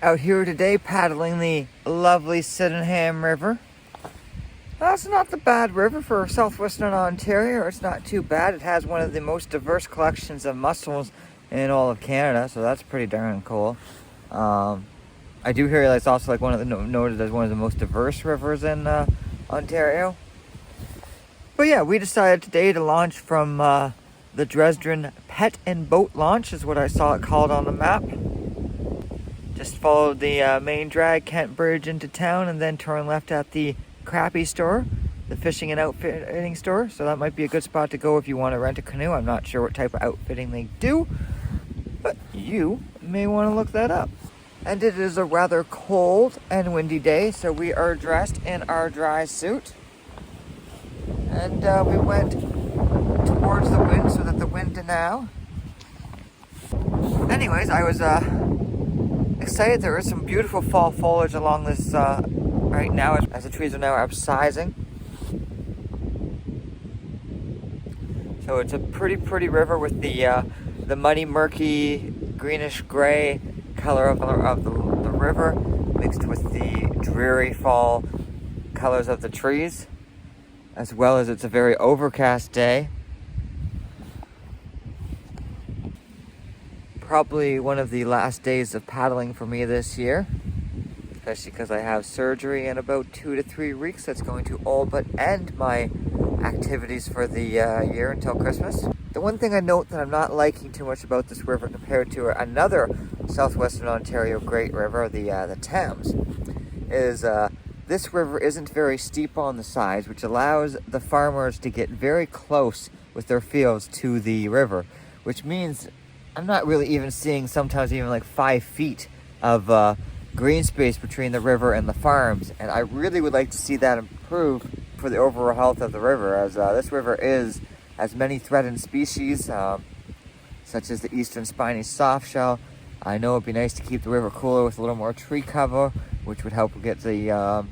Out here today paddling the lovely Sydenham River. That's not the bad river for southwestern Ontario. It's not too bad. It has one of the most diverse collections of mussels in all of Canada, so that's pretty darn cool. I do hear it's also like one of the noted as one of the most diverse rivers in Ontario. But yeah, we decided today to launch from the Dresden Pet and Boat Launch, is what I saw it called on the map. Just followed the main drag Kent Bridge into town and then turn left at the crappie store, the fishing and outfitting store. So that might be a good spot to go if you want to rent a canoe. I'm not sure what type of outfitting they do, but you may want to look that up. And it is a rather cold and windy day, so we are dressed in our dry suit. And we went towards the wind so that the wind now. Anyways, I was excited. There is some beautiful fall foliage along this right now as the trees are now abscising. So it's a pretty river with the muddy, murky, greenish gray color of the river mixed with the dreary fall colors of the trees, as well as it's a very overcast day. Probably one of the last days of paddling for me this year, especially because I have surgery in about 2 to 3 weeks. That's going to all but end my activities for the year until Christmas. The one thing I note that I'm not liking too much about this river compared to another southwestern Ontario great river, the Thames, is this river isn't very steep on the sides, which allows the farmers to get very close with their fields to the river, which means I'm not really even seeing sometimes even like 5 feet of green space between the river and the farms. And I really would like to see that improve for the overall health of the river, as this river has many threatened species, such as the eastern spiny softshell. I know it'd be nice to keep the river cooler with a little more tree cover, which would help get the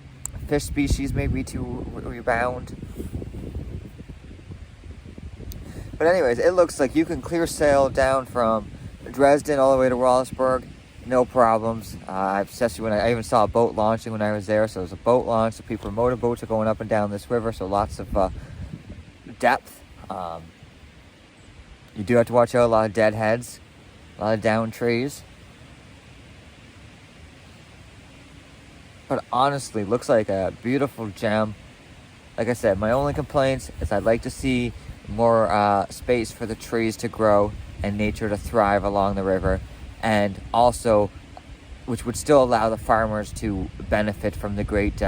fish species maybe to rebound. But anyways, it looks like you can clear sail down from Dresden all the way to Wallaceburg, no problems. Especially when I even saw a boat launching when I was there. So there's a boat launch, so people motorboats are going up and down this river, so lots of depth. You do have to watch out, a lot of dead heads, a lot of downed trees. But honestly, looks like a beautiful gem. Like I said, my only complaints is I'd like to see more space for the trees to grow and nature to thrive along the river, and also which would still allow the farmers to benefit from the great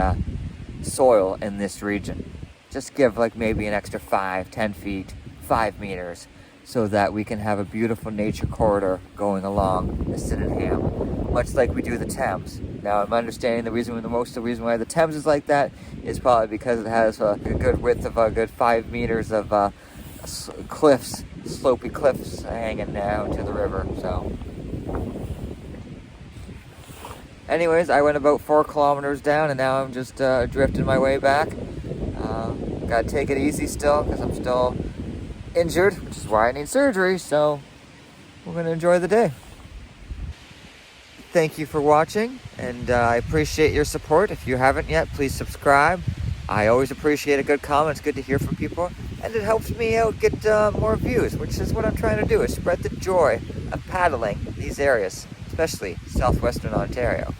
soil in this region. Just give like maybe an extra 5-10 feet, 5 meters, so that we can have a beautiful nature corridor going along the Sydenham, much like we do the Thames. Now I'm understanding the reason why the Thames is like that is probably because it has a good width of a good 5 meters of cliffs, slopey cliffs hanging down to the river. So anyways, I went about 4 kilometers down and now I'm just drifting my way back. Gotta take it easy still because I'm still injured, which is why I need surgery, so we're gonna enjoy the day. Thank you for watching, and I appreciate your support. If you haven't yet, please subscribe. I always appreciate a good comment. It's good to hear from people, and it helps me out get more views, which is what I'm trying to do, is spread the joy of paddling these areas, especially southwestern Ontario.